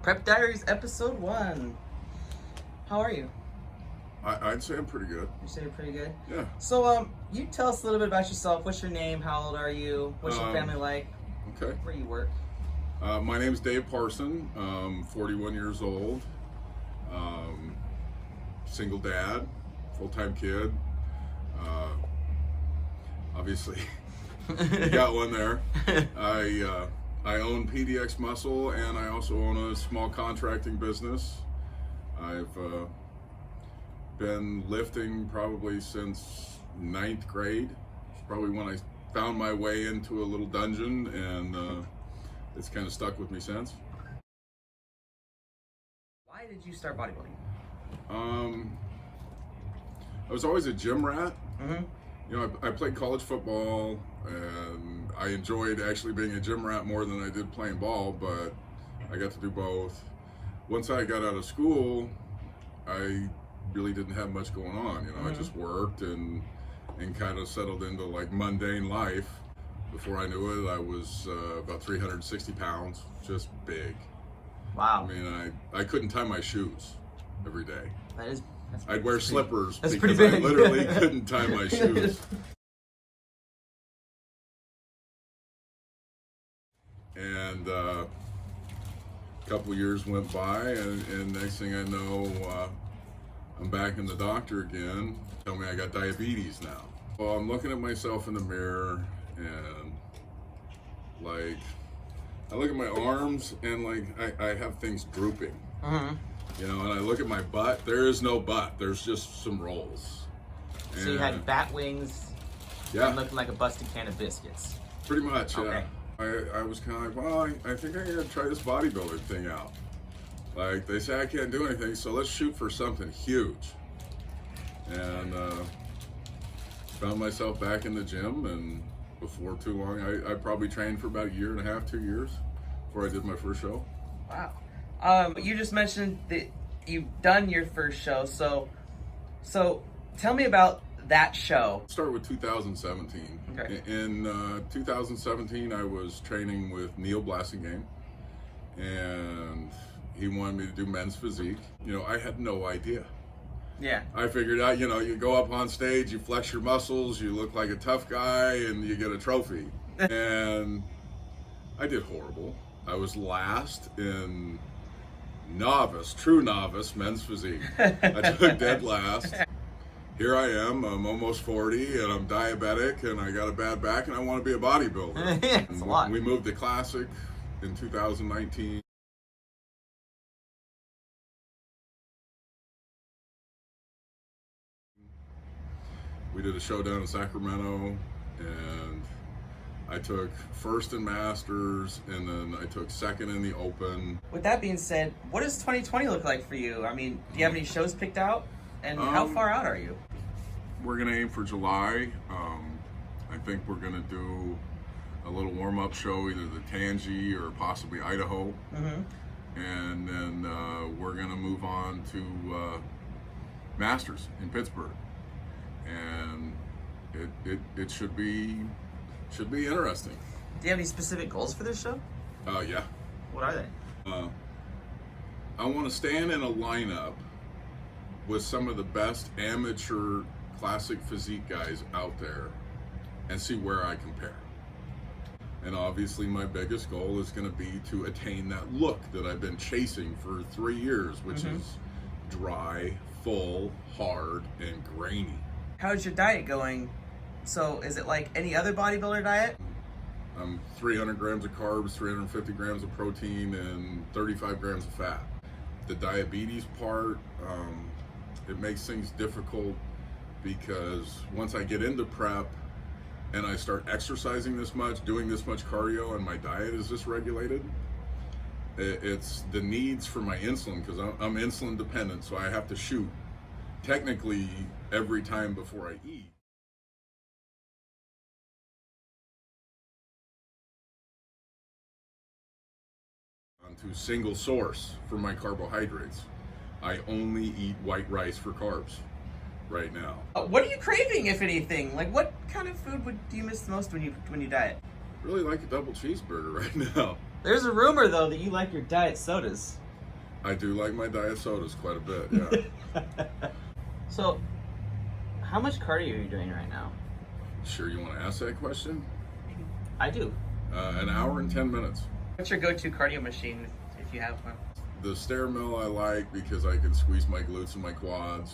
Prep Diaries episode 1. How are you? I'd say I'm pretty good. You say you're pretty good? Yeah. So, you tell us a little bit about yourself. What's your name? How old are you? What's your family like? Okay. Where you work? My name's Dave Parson. 41 years old. Single dad, full-time kid. Obviously, you got one there. I own PDX Muscle, and I also own a small contracting business. I've been lifting probably since 9th grade. It's probably when I found my way into a little dungeon, and it's kind of stuck with me since. Why did you start bodybuilding? I was always a gym rat. Mm-hmm. You know, I played college football, and I enjoyed actually being a gym rat more than I did playing ball, but I got to do both. Once I got out of school, I really didn't have much going on. You know, I just worked and kind of settled into like mundane life. Before I knew it, I was about 360 pounds, just big. Wow. I mean, I couldn't tie my shoes every day. I'd wear slippers that's because pretty I big. literally couldn't tie my shoes. And a couple years went by, and next thing I know, I'm back in the doctor again. Tell me I got diabetes now. Well, I'm looking at myself in the mirror, and like, I look at my arms, and like, I have things drooping. Mm-hmm. You know, and I look at my butt. There is no butt. There's just some rolls. So you had bat wings Yeah, and looking like a busted can of biscuits. pretty much. Okay. Yeah. I was kind of like, well, I think I gotta try this bodybuilder thing out. Like, they say I can't do anything, so let's shoot for something huge. And found myself back in the gym, and before too long, I probably trained for about a year and a half, 2 years before I did my first show. Wow. You just mentioned that you've done your first show, so tell me about that show. Start with 2017. Okay. In 2017, I was training with Neil Blassingame, and he wanted me to do men's physique. You know, I had no idea. Yeah. I figured out, you know, you go up on stage, you flex your muscles, you look like a tough guy, and you get a trophy. And I did horrible. I was last in true novice men's physique. I took dead last. Here I am, I'm almost 40, and I'm diabetic, and I got a bad back, and I want to be a bodybuilder. It's a lot. We moved to Classic in 2019. We did a show down in Sacramento, and I took first in Masters, and then I took second in the Open. With that being said, what does 2020 look like for you? I mean, do you have any shows picked out? And how far out are you? We're gonna aim for July. I think we're gonna do a little warm-up show, either the Tangi or possibly Idaho. Mm-hmm. And then we're gonna move on to Masters in Pittsburgh. And it should be interesting. Do you have any specific goals for this show? Yeah. What are they? I want to stand in a lineup with some of the best amateur classic physique guys out there and see where I compare. And obviously my biggest goal is going to be to attain that look that I've been chasing for 3 years, which is dry, full, hard, and grainy. How's your diet going? So is it like any other bodybuilder diet? 300 grams of carbs, 350 grams of protein, and 35 grams of fat. The diabetes part, it makes things difficult because once I get into prep and I start exercising this much, doing this much cardio, and my diet is dysregulated, it's the needs for my insulin, because I'm insulin dependent, so I have to shoot technically every time before I eat. Onto single source for my carbohydrates. I only eat white rice for carbs right now. What are you craving, if anything? Like, what kind of food do you miss the most when you diet? Really like a double cheeseburger right now. There's a rumor though that you like your diet sodas. I do like my diet sodas quite a bit, yeah. So, how much cardio are you doing right now? Sure, you want to ask that question? I do. An hour and 10 minutes. What's your go-to cardio machine if you have one? The stair mill I like because I can squeeze my glutes and my quads,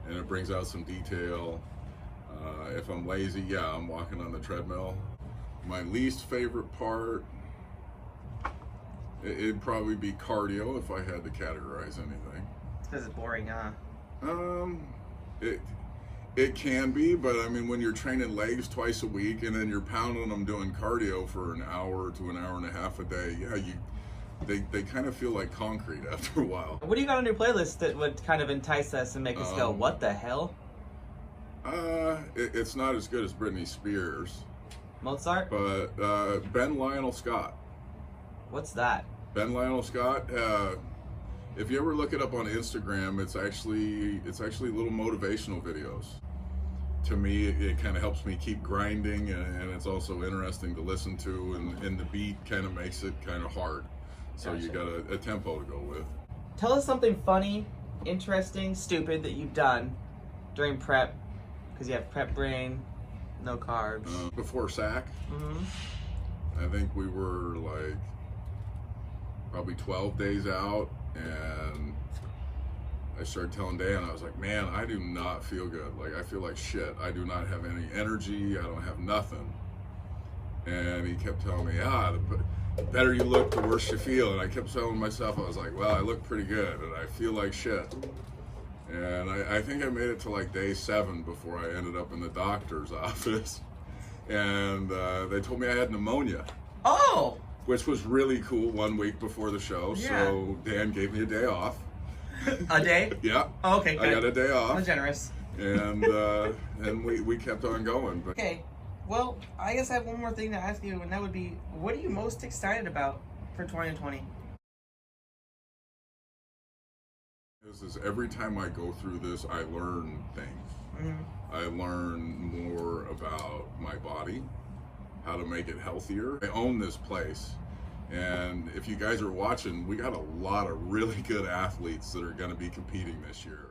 and it brings out some detail. If I'm lazy, yeah, I'm walking on the treadmill. My least favorite part, it'd probably be cardio if I had to categorize anything. Because it's boring, huh? It can be, but I mean, when you're training legs twice a week and then you're pounding them doing cardio for an hour to an hour and a half a day, yeah, they kind of feel like concrete after a while. What do you got on your playlist that would kind of entice us and make us go, what the hell? It's not as good as Britney Spears, Mozart? but Ben Lionel Scott. What's that? Ben Lionel Scott. If you ever look it up on Instagram, it's actually little motivational videos. To me, it kind of helps me keep grinding, and it's also interesting to listen to, and the beat kind of makes it kind of hard. So Gotcha. you got a tempo to go with. Tell us something funny, interesting, stupid that you've done during prep, because you have prep brain, no carbs. Before SAC, Mm-hmm. I think we were like probably 12 days out, and I started telling Dan, I was like, man, I do not feel good. Like, I feel like shit. I do not have any energy. I don't have nothing. And he kept telling me, the better you look, the worse you feel. And I kept telling myself, I was like, well, I look pretty good, and I feel like shit. And I think I made it to like day 7 before I ended up in the doctor's office. And they told me I had pneumonia. Oh! Which was really cool 1 week before the show. Yeah. So Dan gave me a day off. A day? Yeah. Oh, okay, good. I got a day off. I'm generous. And we kept on going. But Okay, well, I guess I have one more thing to ask you, and that would be, what are you most excited about for 2020? is every time I go through this, I learn things. Mm-hmm. I learn more about my body, how to make it healthier. I own this place. And if you guys are watching, we got a lot of really good athletes that are going to be competing this year.